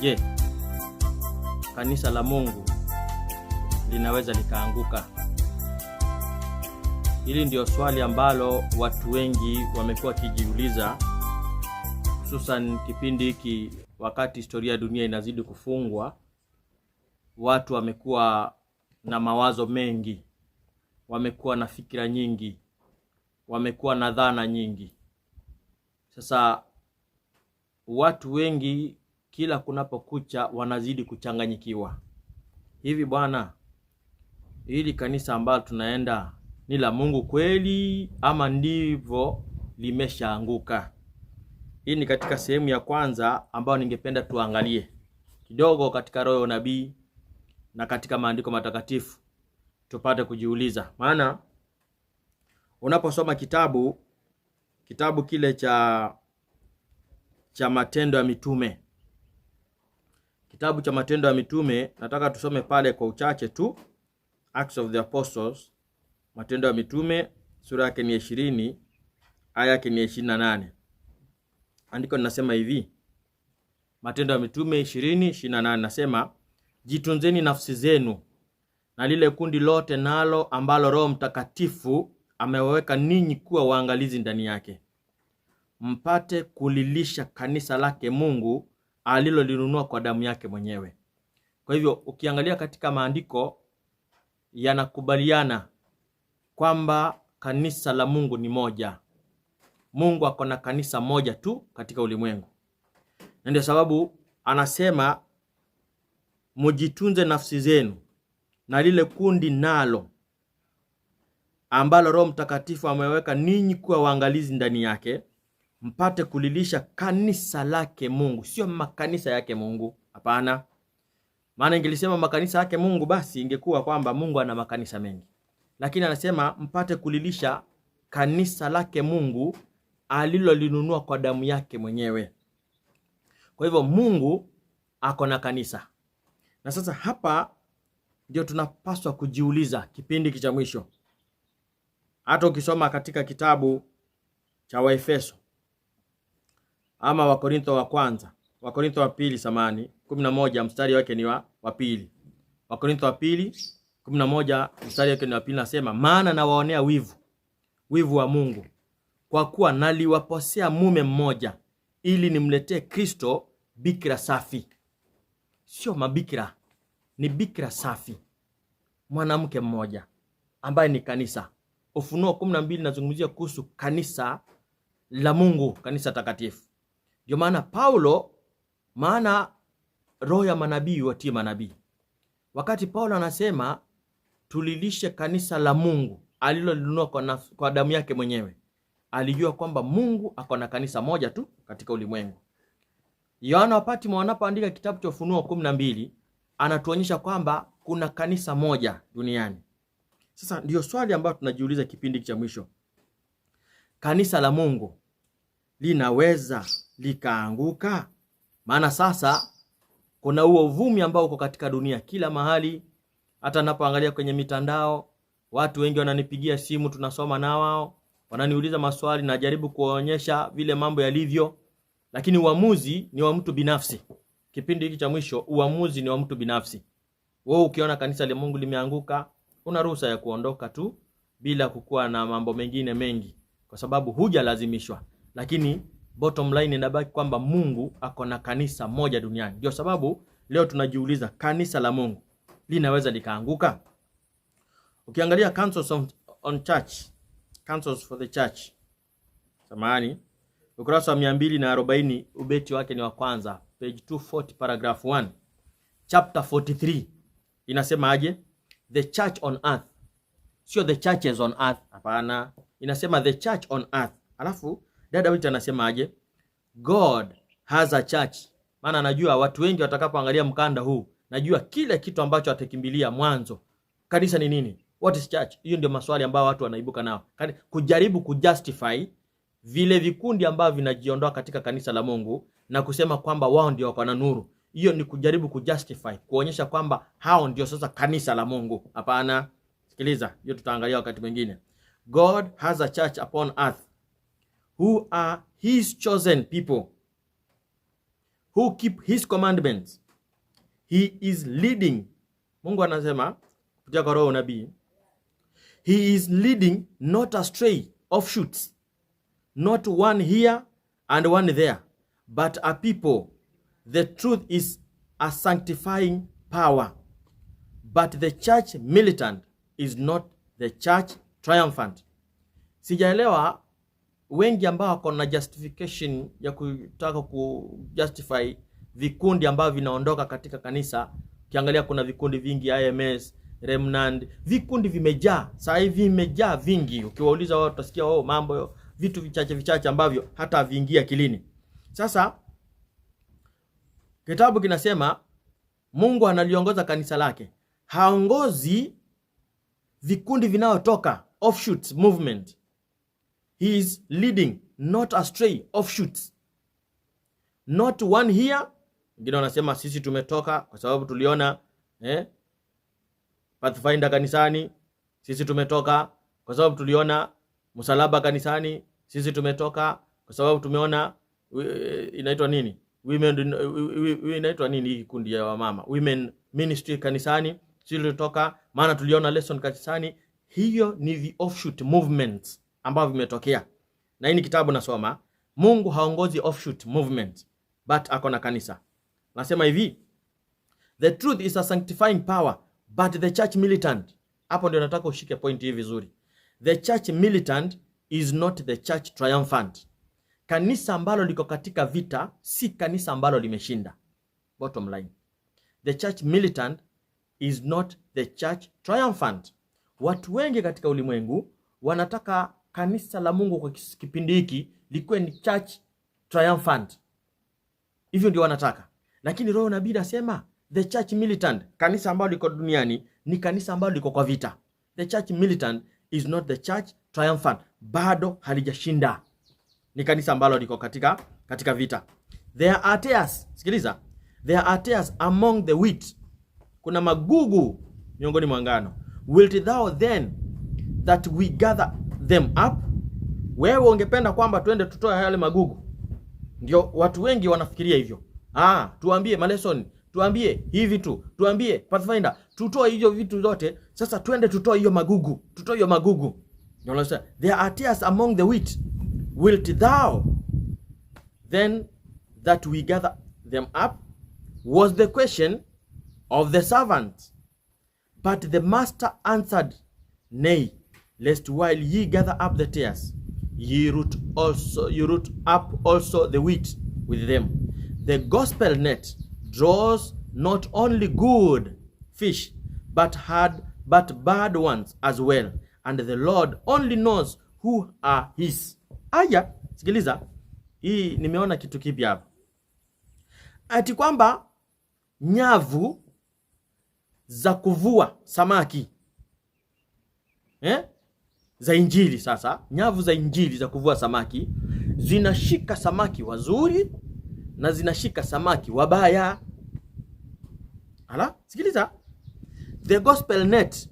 Je, kanisa la Mungu linaweza likaanguka? Hili ndio swali ambalo watu wengi wamekuwa wakijiuliza, hususan kipindi hiki wakati historia ya dunia inazidi kufungwa. Watu wamekuwa na mawazo mengi, wamekuwa na fikira nyingi, wamekuwa na dhana nyingi. Sasa watu wengi kila kunapokucha wanazidi kuchanganyikiwa. Hivi bwana, hili kanisa ambalo tunaenda ni la Mungu kweli ama ndivyo limeshaanguka? Hii ni katika sehemu ya kwanza ambayo ningependa tuangalie kidogo katika roho ya nabii na katika maandiko matakatifu, tupate kujiuliza. Maana unaposoma kitabu kile cha Matendo ya Mitume, kitabu cha Matendo ya Mitume, nataka tusome pale kwa uchache tu. Acts of the Apostles, Matendo ya Mitume, sura yake ni 20, aya yake ni 28. Andiko linasema hivi, Matendo ya Mitume 20:28 nasema, jitunzeni nafsi zenu na lile kundi lote nalo ambalo Roho Mtakatifu ameweka ninyi kuwa waangalizi ndani yake, mpate kulilisha kanisa lake Mungu alilolinunua kwa damu yake mwenyewe. Kwa hivyo ukiangalia katika maandiko yanakubaliana kwamba kanisa la Mungu ni moja. Mungu ako na kanisa moja tu katika ulimwengu. Na ndio sababu anasema mujitunze nafsi zenu na lile kundi nalo ambalo Roho Mtakatifu ameweka ninyi kuwa waangalizi ndani yake, mpate kulilisha kanisa lake Mungu. Sio makanisa yake Mungu, hapana. Maana ingelisema makanisa yake Mungu, basi ingekuwa kwamba Mungu ana makanisa mengi. Lakini anasema mpate kulilisha kanisa lake Mungu alilolinunua kwa damu yake mwenyewe. Kwa hivyo Mungu ako na kanisa. Na sasa hapa ndio tunapaswa kujiuliza kipindi cha mwisho. Hata ukisoma katika kitabu cha Waefeso ama Wakorintho wa pili 11 mstari wake ni wa pili. Wakorintho wa pili 11 mstari wake ni wa pili, nasema, maana nawaonea wivu wa Mungu, kwa kuwa naliwaposea mume mmoja, ili nimletee Kristo bikira safi. Sio mabikira, ni bikira safi, mwanamke mmoja ambaye ni kanisa. Ufunuo 12 nazungumzia kuhusu kanisa la Mungu, kanisa takatifu. Ndio maana Paulo, maana roho ya manabii watii manabii. Wakati Paulo anasema tulilishe kanisa la Mungu alilolinunua kwa damu yake mwenyewe, alijua kwamba Mungu ako na kanisa moja tu katika ulimwengu. Yohana Patmo anapoandika kitabu cha Ufunuo 12 anatuonyesha kwamba kuna kanisa moja duniani. Sasa ndio swali ambalo tunajiuliza kipindi cha mwisho. Kanisa la Mungu linaweza likaanguka? Maana sasa kuna huo uvumi ambao uko katika dunia kila mahali. Hata napoangalia kwenye mitandao, watu wengi wananipigia simu, tunasoma na wao, wananiuliza maswali, na jaribu kuonyesha vile mambo yalivyo, lakini uamuzi ni wa mtu binafsi. Kipindi hiki cha mwisho, uamuzi ni wa mtu binafsi. Wewe ukiona kanisa la Mungu limeanguka, una ruhusa ya kuondoka tu bila kukuwa na mambo mengine mengi, kwa sababu hujalazimishwa. Lakini bottom line inabaki kwamba Mungu ako na kanisa moja duniani. Ndio sababu leo tunajiuliza, kanisa la Mungu linaweza likaanguka? Ukiangalia Councils on Church, Councils for the Church, ukurasa wa 240, ubeti wake ni wa kwanza, page 240, paragraph 1, chapter 43, inasema aje? The church on earth. Sio the churches on earth, hapana. Inasema the church on earth. Alafu dada wetu anasema aje? God has a church. Maana najua watu wengi watakapoangalia mkanda huu, najua kile kitu ambacho atakimbilia mwanzo. Kanisa ni nini? What is church? Hiyo ndio maswali ambayo watu wanaibuka nao, kujaribu kujustify vile vikundi ambavyo vinajiondoa katika kanisa la Mungu na kusema kwamba wao ndio wako na nuru. Hiyo ni kujaribu kujustify, kuonyesha kwamba hao ndio sasa kanisa la Mungu. Hapana. Sikiliza, hiyo tutaangalia wakati mwingine. God has a church upon earth who are his chosen people, who keep his commandments. He is leading. Mungu anasema kupitia kwa roho nabii. He is leading not astray offshoots, not one here and one there, but a people. The truth is a sanctifying power. But the church militant is not the church triumphant. Sijaelewa wengi ambao wako na justification ya kutaka kujustify vikundi ambavyo vinaondoka katika kanisa. Ukiangalia kuna vikundi vingi, IMS, Remnant, vikundi vimejaa. Sasa hivi vimejaa vingi. Ukiwauliza wao utasikia mambo vitu vichache ambavyo hata viingia kilini. Sasa kitabu kinasema Mungu analiongoza kanisa lake. Haongozi vikundi vinaotoka offshoots movement. He is leading not astray offshoots. Not one here. Wengine wanasema sisi tumetoka kwa sababu tuliona Pathfinder kanisani. Sisi tumetoka kwa sababu tuliona msalaba kanisani. Sisi tumetoka kwa sababu tumeona inaitwa nini? Women inaitwa nini kundi ya wamama? Women ministry kanisani. Sisi tulitoka maana tuliona lesson kanisani. Hiyo ni the offshoot movements ambavyo vimetokea. Na hii ni kitabu nasoma. Mungu haongozi offshoot movement, but akona kanisa. Nasema hivi, the truth is a sanctifying power, but the church militant. Hapo ndio nataka ushike point hii vizuri. The church militant is not the church triumphant. Kanisa ambalo liko katika vita si kanisa ambalo limeshinda. Bottom line. The church militant is not the church triumphant. Watu wengi katika ulimwengu wanataka kanisa la Mungu kwa kipindi hiki likuwe ni church triumphant. Hivyo ndio wanataka. Lakini roho nabii anasema the church militant, kanisa ambalo liko duniani ni kanisa ambalo liko kwa vita. The church militant is not the church triumphant. Bado halijashinda. Ni kanisa ambalo liko katika vita. There are tares. Sikiliza. There are tares among the wheat. Kuna magugu miongoni mwa ngano. Wilt thou then that we gather them up? Wewe ungependa kwamba twende tutoe yale magugu? Ndio watu wengi wanafikiria hivyo. Tuambie malesoni, tuambie hivi tu, tuambie Pathfinder, tutoe hiyo vitu zote, sasa twende tutoe hiyo magugu, tutoe hiyo magugu. Ndio unasema there are tares among the wheat. Wilt thou then that we gather them up? Was the question of the servant. But the master answered, nay, lest while ye gather up the tares, ye root up also the wheat with them. The gospel net draws not only good fish, but bad ones as well, and the Lord only knows who are his. Aya, sikiliza, hii nimeona kitu kipya hapa. Ati kwamba nyavu za kuvua samaki za injili, sasa nyavu za injili za kuvua samaki zinashika samaki wazuri na zinashika samaki wabaya. Sikiliza. The gospel net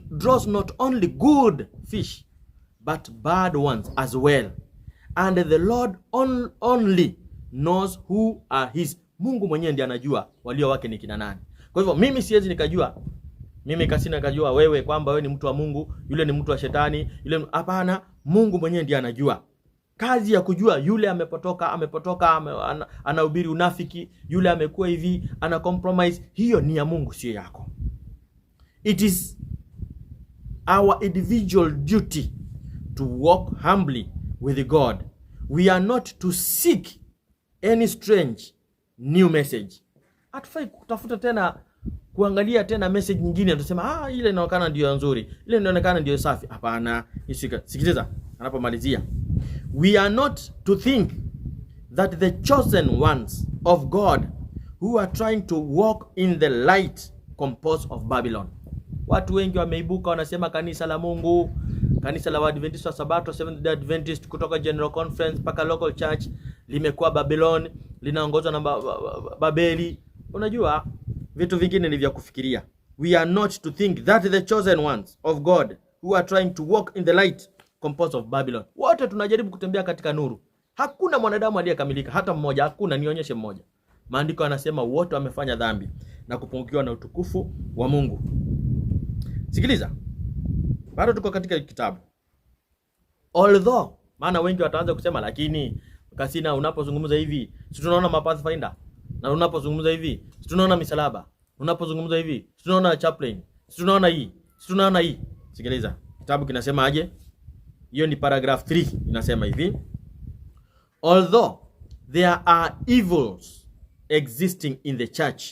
draws not only good fish but bad ones as well, and the Lord only knows who are his. Mungu mwenyewe ndiye anajua walio wake ni kina nani. Kwa hivyo mimi siwezi nikajua, mimi Kasina nikajua wewe kwamba wewe ni mtu wa Mungu, yule ni mtu wa shetani, yule hapana. Mungu mwenyewe ndiye anajua. Kazi ya kujua yule amepotoka anahubiri unafiki, yule amekuwa hivi, ana compromise, hiyo ni ya Mungu, sio yako. It is our individual duty to walk humbly with God. We are not to seek any strange new message. Hatufai kutafuta tena kuangalia tena message nyingine tunasema ile inaonekana ndio nzuri, ile inaonekana ndio safi. Hapana, sikiliza anapomalizia. We are not to think that the chosen ones of God who are trying to walk in the light compose of Babylon. Watu wengi wameibuka wanasema kanisa la Mungu, kanisa la Adventist wa Sabato, Seventh Day Adventist, kutoka General Conference paka local church limekuwa Babylon, linaongozwa na Babeli. Unajua vitu vingine ni vya kufikiria. We are not to think that the chosen ones of God who are trying to walk in the light compose of Babylon. Wote tunajaribu kutembea katika nuru, Hakuna mwanadamu aliyekamilika, hata mmoja, hakuna. Nionyeshe mmoja. Maandiko yanasema wote wamefanya dhambi na kupungukiwa na utukufu wa Mungu. Sikiliza, bado tuko katika kitabu. Although, maana wengi wataanza kusema lakini Kasina, unapozungumza hivi si tunaona mapathfinder, na unapozungumza hivi si tunaona misalaba, unapozungumza hivi si tunaona chaplain, si tunaona hii, si tunaona hii. Sikiliza, kitabu kinasema aje? Hiyo ni paragraph 3, inasema hivi: although there are evils existing in the church,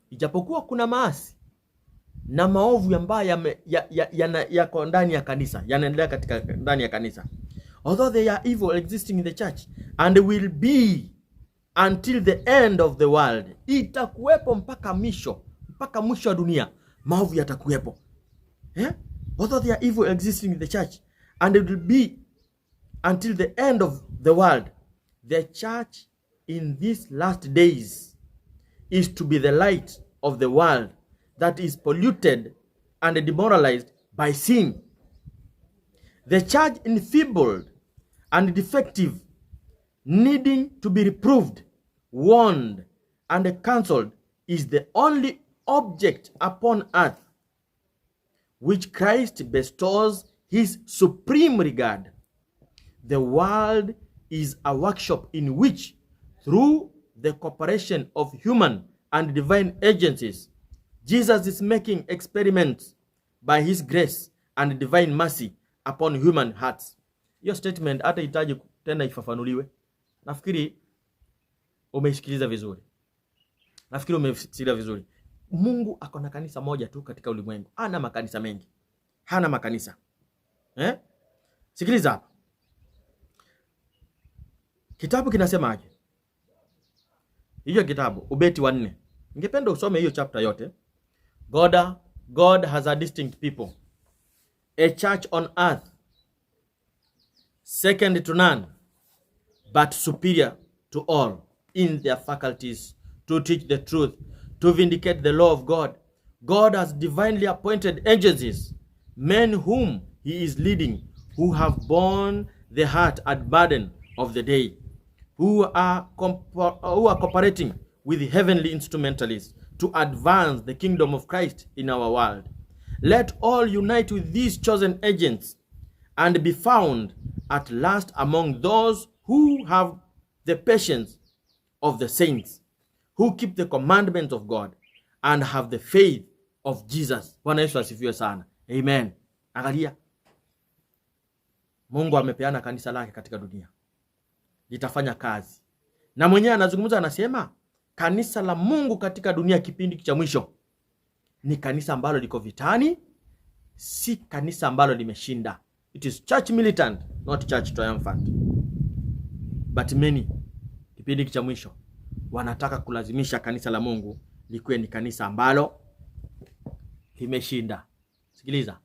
ijapokuwa kuna maasi na maovu ambayo yako ndani ya kanisa, yanaendelea katika ndani ya kanisa. Although there are evil existing in the church and will be until the end of the world, itakuwepo mpaka mwisho wa dunia, maovu yatakuwepo. Although there are evil existing in the church and it will be until the end of the world, the church in these last days is to be the light of the world that is polluted and demoralized by sin. The church enfeebled and defective, needing to be reproved, warned, and counseled, is the only object upon earth which Christ bestows his supreme regard. The world is a workshop in which, through the cooperation of human and divine agencies, Jesus is making experiments by his grace and divine mercy upon human hearts. Hiyo statement hata hitaji tena ifafanuliwe. Nafikiri umeisikiliza vizuri. Mungu ako na kanisa moja tu katika ulimwengu. Hana makanisa mengi. Hana makanisa. Sikiliza hapa. Kitabu kinasema aje? Hiyo kitabu, Ubeti wa 4. Ningependa usome hiyo chapter yote. God has a distinct people, a church on earth, second to none, but superior to all in their faculties, to teach the truth, to vindicate the law of God. God has divinely appointed agencies, men whom he is leading, who have borne the heart and burden of the day, who are cooperating with heavenly instrumentalists to advance the kingdom of Christ in our world. Let all unite with these chosen agents and be found at last among those who have the patience of the saints, who keep the commandments of God and have the faith of Jesus. Bwana Yesu asifiwe sana. Amen. Angalia, Mungu amepeana kanisa lake katika dunia, litafanya kazi. Na mwenyewe anazungumza, anasema kanisa la Mungu katika dunia kipindi cha mwisho ni kanisa ambalo liko vitani, si kanisa ambalo limeshinda. It is church militant, not church triumphant. But many, kipindi cha mwisho, wanataka kulazimisha kanisa la Mungu likuwe ni kanisa ambalo limeshinda. Sikiliza.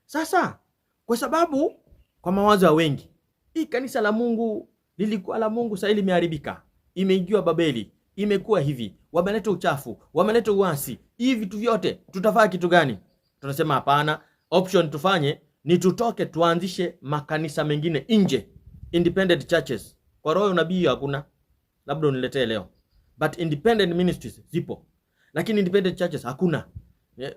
Sasa, kwa sababu kwa mawazo ya wengi, hii kanisa la Mungu lilikuwa la Mungu, sasa limeharibika, imeingiwa Babeli, imekuwa hivi, wameleta uchafu, wameleta uasi, hivi vitu vyote, tutafanya kitu gani? Tunasema hapana, option tufanye ni tutoke, tuanzishe makanisa mengine nje, independent churches. Kwa roho unabii hakuna, labda uniletee leo, but independent ministries zipo, lakini independent churches hakuna.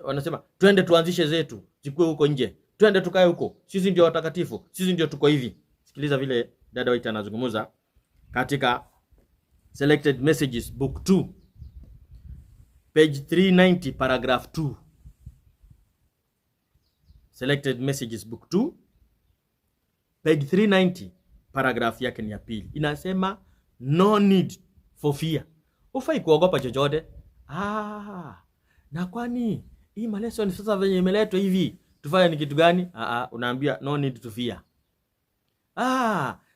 Wanasema twende tuanzishe zetu, zikuwe huko nje, twende tukae huko, sisi ndio watakatifu, sisi ndio tuko hivi. Sikiliza vile dada White anazungumza katika Selected Messages book 2, page 390, paragraph 2. Selected Messages book 2, page 390, paragraph yake ni ya pili. Inasema no need for fear. Ufai kuogopa chochote. Na kwani hii malesoni sasa venye imeletwa hivi, tufanye ni kitu gani? Unaambia no need to fear.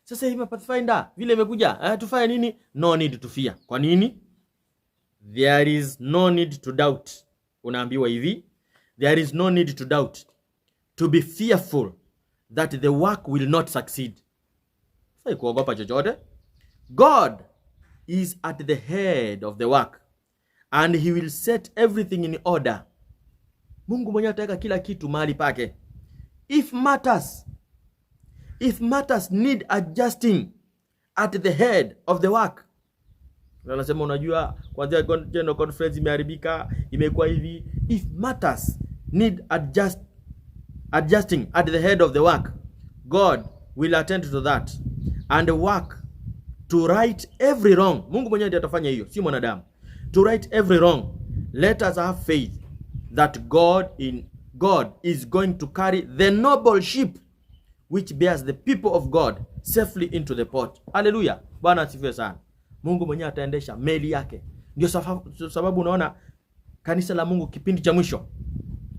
Sasa hivi Pathfinder vile imekuja, tufanye nini? No need to fear. Kwa nini? There is no need to doubt. Unaambiwa hivi, there is no need to doubt, to be fearful that the work will not succeed. Ufai kuogopa chochote. God is at the head of the work and he will set everything in order. Mungu mwenyewe ataweka kila kitu mahali pake. If if matters need adjusting at the head of the work. Anasema unajua kwanza general conference imeharibika, imekuwa hivi. If matters need adjusting at the head of the work, God will attend to that and work to right every wrong. Mungu mwenyewe ndiye atafanya hiyo, si mwanadamu. To right every wrong. Let us have faith that God is going to carry the noble ship which bears the people of God safely into the port. Hallelujah. Bwana asifiwe sana. Mungu mwenyewe ataendesha meli yake. Ndio sababu unaona kanisa la Mungu kipindi cha mwisho.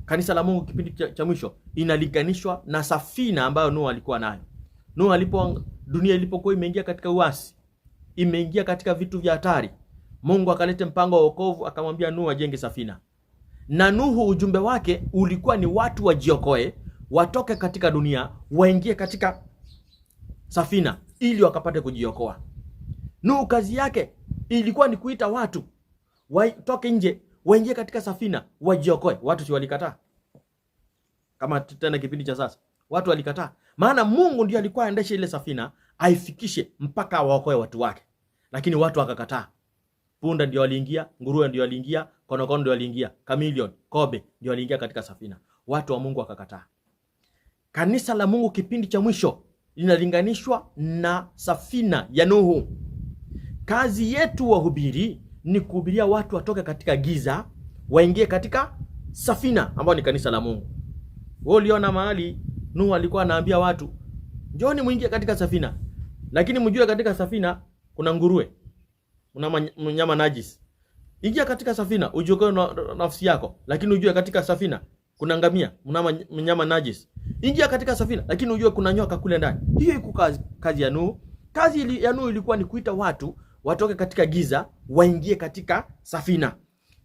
Kanisa la Mungu kipindi cha mwisho inalinganishwa na safina ambayo Nuhu alikuwa nayo. Dunia ilipokuwa imeingia katika uasi, imeingia katika vitu vya hatari, Mungu akalete mpango wa wokovu, akamwambia Nuhu ajenge safina. Na Nuhu ujumbe wake ulikuwa ni watu wajiokoe, watoke katika dunia, waingie katika safina ili wakapate kujiokoa. Nuhu kazi yake ilikuwa ni kuita watu watoke nje, waingie katika safina, wajiokoe. Watu si walikataa? Kama tena kipindi cha sasa, watu walikataa. Maana Mungu ndiye alikuwa aendeshe ile safina, aifikishe mpaka waokoe watu wake. Lakini watu wakakataa. Punda ndio waliingia, nguruwe ndio waliingia, konokono ndio waliingia, chameleon, kobe ndio waliingia katika safina. Watu wa Mungu wakakataa. Kanisa la Mungu kipindi cha mwisho linalinganishwa na safina ya Nuhu. Kazi yetu wahubiri ni kuhubiria watu watoke katika giza, waingie katika safina ambayo ni kanisa la Mungu. Wewe uliona mahali Nuhu alikuwa anaambia watu, njooni muingie katika safina. Lakini mjue katika safina kuna nguruwe, kuna mnyama najis. Ingia katika safina ujiokoe nafsi yako, lakini ujue katika safina kuna ngamia, mnyama najis. Ingia katika safina, lakini ujue kuna nyoka kule ndani. Hiyo iko kazi ya Nuhu. Kazi ya Nuhu ilikuwa ni kuita watu watoke katika giza, waingie katika safina.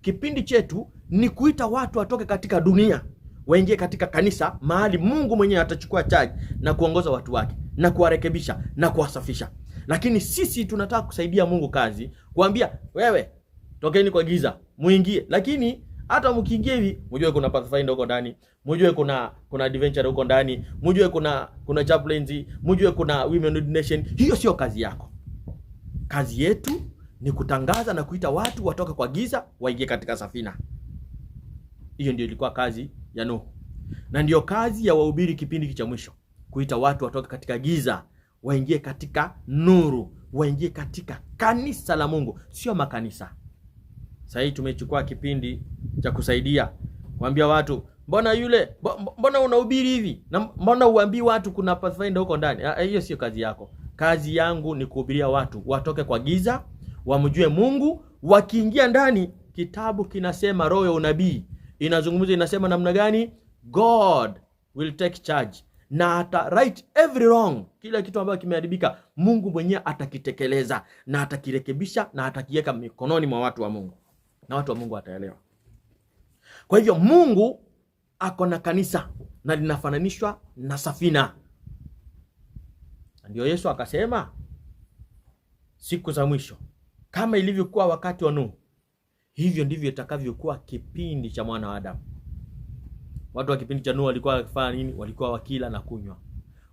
Kipindi chetu ni kuita watu watoke katika dunia, waingie katika kanisa, mahali Mungu mwenyewe atachukua charge na kuongoza watu wake na kuwarekebisha na kuwasafisha. Lakini sisi tunataka kusaidia Mungu kazi, kuambia wewe tokeni kwa giza, muingie. Lakini hata mkiingia hivi, mjue kuna Pathfinder huko ndani, mjue kuna adventure huko ndani, mjue kuna chaplains, mjue kuna women ordination. Hiyo sio kazi yako. Kazi yetu ni kutangaza na kuita watu watoke kwa giza, waingie katika safina. Hiyo ndio ilikuwa kazi ya Nuhu. Na ndio kazi ya wahubiri kipindi cha mwisho, kuita watu watoke katika giza, waingie katika nuru, waingie katika kanisa la Mungu, sio makanisa. Sasa hii tumechukua kipindi cha kusaidia kuambia watu, mbona unahubiri hivi? Na mbona uambii watu kuna Pathfinder huko ndani? Hiyo sio kazi yako. Kazi yangu ni kuhubiria watu watoke kwa giza, wamjue Mungu. Wakiingia ndani, kitabu kinasema, roho ya unabii inazungumza, inasema namna gani? God will take charge na ata right every wrong. Kila kitu ambacho kimeharibika, Mungu mwenyewe atakitekeleza na atakirekebisha na atakiweka mikononi mwa watu wa Mungu, na watu wa Mungu wataelewa. Kwa hivyo Mungu ako na kanisa na linafananishwa na safina. Ndio Yesu akasema siku za mwisho, kama ilivyokuwa wakati wa Nuhu, hivyo ndivyo itakavyokuwa kipindi cha mwana wa Adamu. Watu wa kipindi cha Nuhu walikuwa wakifanya nini? Walikuwa wakila na kunywa,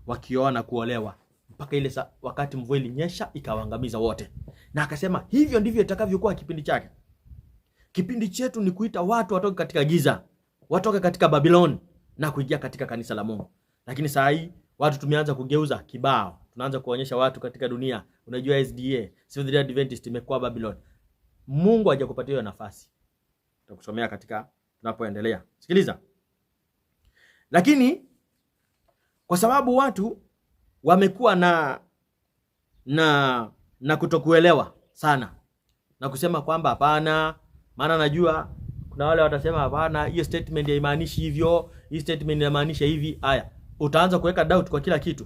wakioa na kuolewa, mpaka ile wakati mvua ilinyesha ikawaangamiza wote. Na akasema hivyo ndivyo itakavyokuwa kipindi chake. Kipindi chetu ni kuita watu watoke katika giza, watoke katika Babylon na kuingia katika kanisa la Mungu. Lakini saa hii watu tumeanza kugeuza kibao. Tunaanza kuonyesha watu katika dunia, unajua SDA, Seventh-day Adventist imekuwa Babylon. Mungu hajakupatia hiyo nafasi. Tutakusomea katika tunapoendelea. Sikiliza. Lakini kwa sababu watu wamekuwa na kutokuelewa sana na kusema kwamba hapana, maana najua kuna wale watasema hapana, hiyo statement haimaanishi hivyo, hii statement inamaanisha hivi. Haya, utaanza kuweka doubt kwa kila kitu.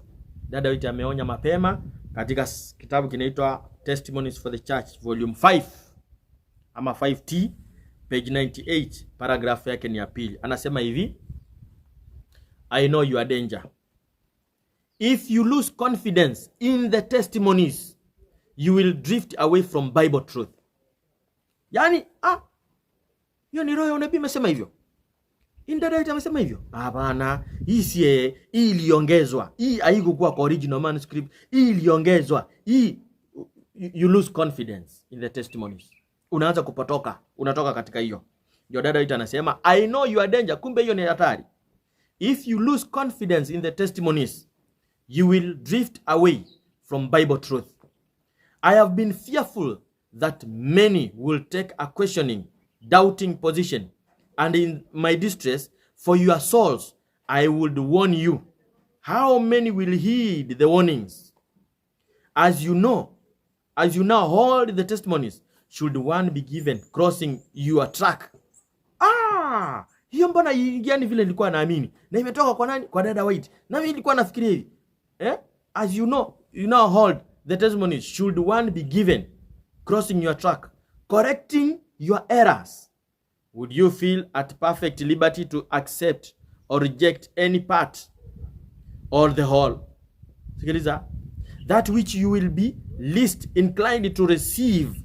Dada wetu ameonya mapema katika kitabu kinaitwa Testimonies for the Church volume 5 ama 5T page 98, paragraph yake ni ya pili. Anasema hivi, I know your danger. If you lose confidence in the testimonies, you will drift away from Bible truth. Yani, hiyo ni roho ya unabii imesema hivyo. Indirect amesema hivyo? Hapana, hii iliongezwa. Hii haikuwa kwa original manuscript. Hii iliongezwa. Hii you lose confidence in the testimonies. Unaanza kupotoka, unatoka katika hiyo. Ndio dada wetu anasema I know you are danger. Kumbe hiyo ni hatari. If you lose confidence in the testimonies, you will drift away from Bible truth. I have been fearful that many will take a questioning, doubting position, and in my distress for your souls, I would warn you. How many will heed the warnings? As you now hold the testimonies, should one be given crossing your track? Hiyo mbona yani vile nilikuwa naamini. Na imetoka kwa nani? Kwa dada White. Na mimi nilikuwa nafikiria hivi. As you now hold the testimonies, should one be given crossing your track, correcting your errors? Would you feel at perfect liberty to accept or reject any part or the whole? Sikiliza. That which you will be least inclined to receive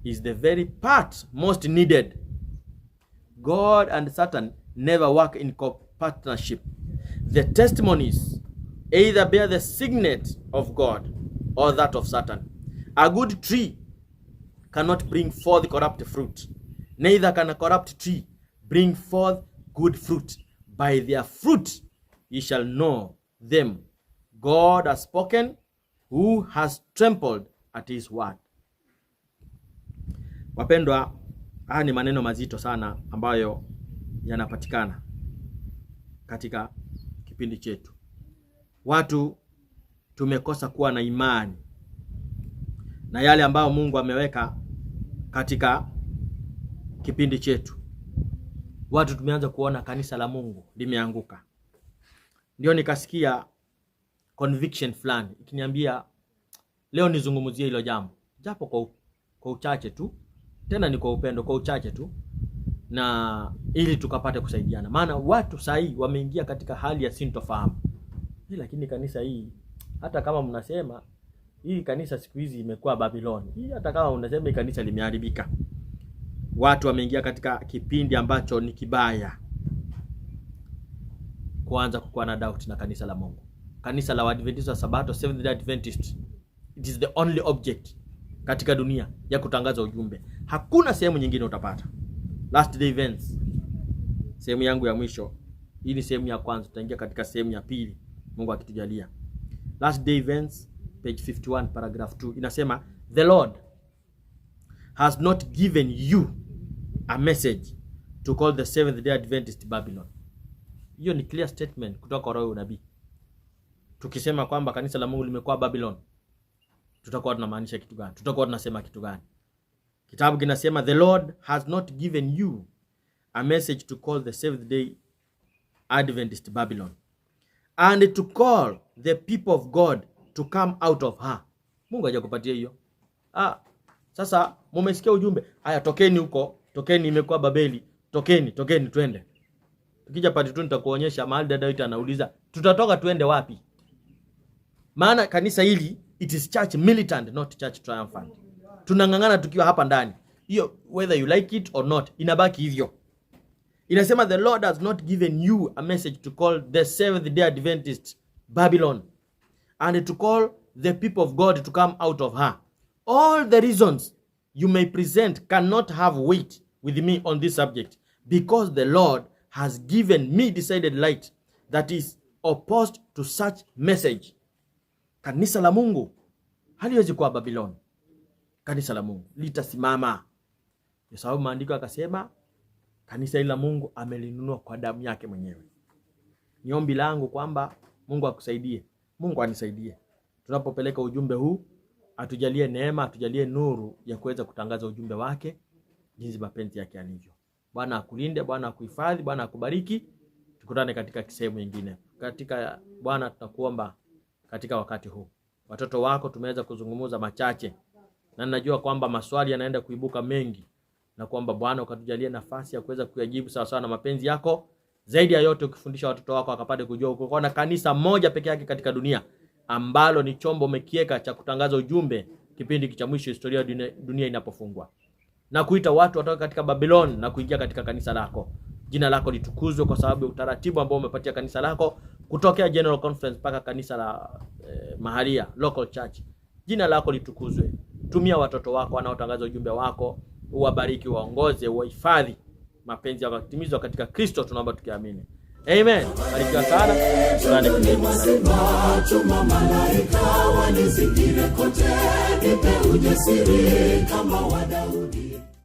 is the very part most needed. God and Satan never work in partnership. The testimonies either bear the signet of God or that of Satan. A good tree cannot bring forth corrupt fruit. Neither can a corrupt tree bring forth good fruit. By their fruit ye shall know them. God has spoken, who has trampled at his word. Wapendwa, haya ni maneno mazito sana ambayo yanapatikana katika kipindi chetu. Watu tumekosa kuwa na imani na yale ambayo Mungu ameweka katika kipindi chetu. Watu tumeanza kuona kanisa la Mungu limeanguka. Ndio nikasikia conviction fulani ikiniambia leo nizungumzie hilo jambo, japo kwa uchache tu, tena ni kwa upendo, kwa uchache tu, na ili tukapate kusaidiana. Maana watu sahi wameingia katika hali ya sintofahamu. Lakini kanisa hii, hata kama mnasema hii kanisa siku hizi imekuwa Babiloni, hii hata kama mnasema hii kanisa limeharibika, watu wameingia katika kipindi ambacho ni kibaya kuanza kukuwa na doubt na kanisa la Mungu. Kanisa la Waadventista wa Sabato, Seventh Day Adventist, it is the only object katika dunia ya kutangaza ujumbe. Hakuna sehemu nyingine utapata. Last day events, sehemu yangu ya mwisho. Hii ni sehemu ya kwanza, tutaingia katika sehemu ya pili Mungu akitujalia. Last day events, page 51, paragraph 2 inasema, the Lord has not given you a message to call the Seventh Day Adventist Babylon. Hiyo ni clear statement kutoka kwa roho ya unabii. Tukisema kwamba kanisa la Mungu limekuwa Babylon, tutakuwa tunamaanisha kitu gani? Tutakuwa tunasema kitu gani? Kitabu kinasema the Lord has not given you a message to call the Seventh Day Adventist Babylon, and to call the people of God to come out of her. Mungu hajakupatia hiyo. Sasa mumesikia ujumbe, haya tokeni huko, tokeni imekuwa Babeli, tokeni twende. Tukija pati tu nitakuonyesha mahali dada wetu anauliza, tutatoka twende wapi? Maana kanisa hili it is church militant, not church triumphant. Tunangangana tukiwa hapa ndani. Hiyo whether you like it or not, inabaki hivyo. Inasema the Lord has not given you a message to call the Seventh Day Adventist Babylon, and to call the people of God to come out of her. All the reasons you may present cannot have weight with me on this subject, because the Lord has given me decided light that is opposed to such message. Kanisa la Mungu haliwezi kuwa Babylon. Kanisa la Mungu litasimama. Kwa sababu maandiko akasema kanisa la Mungu amelinunua kwa damu yake mwenyewe. Ni ombi langu kwamba Mungu akusaidie. Mungu anisaidie. Tunapopeleka ujumbe huu, atujalie neema, atujalie nuru ya kuweza kutangaza ujumbe wake jinsi mapenzi yake yalivyo. Bwana akulinde, Bwana akuhifadhi, Bwana akubariki. Tukutane katika sehemu nyingine. Katika Bwana tunakuomba katika wakati huu. Watoto wako tumeweza kuzungumza machache, na ninajua kwamba maswali yanaenda kuibuka mengi, na kwamba Bwana ukatujalie nafasi ya kuweza kuyajibu sawa sawa na mapenzi yako. Zaidi ya yote ukifundisha watoto wako wakapate kujua uko na kanisa moja peke yake katika dunia ambalo ni chombo umekieka cha kutangaza ujumbe kipindi cha mwisho, historia dunia inapofungwa, na kuita watu watoka katika Babylon na kuingia katika kanisa lako. Jina lako litukuzwe kwa sababu ya utaratibu ambao umepatia kanisa lako kutokea General Conference mpaka kanisa la mahalia, local church. Jina lako litukuzwe. Tumia watoto wako wanaotangaza ujumbe wako, uwabariki, waongoze, uhifadhi. Mapenzi yako yatimizwe katika Kristo tunaomba tukiamini. Amen. Barikiwa sana. Tuma malaika wanizingire kote, nipe ujasiri kama wa Daudi.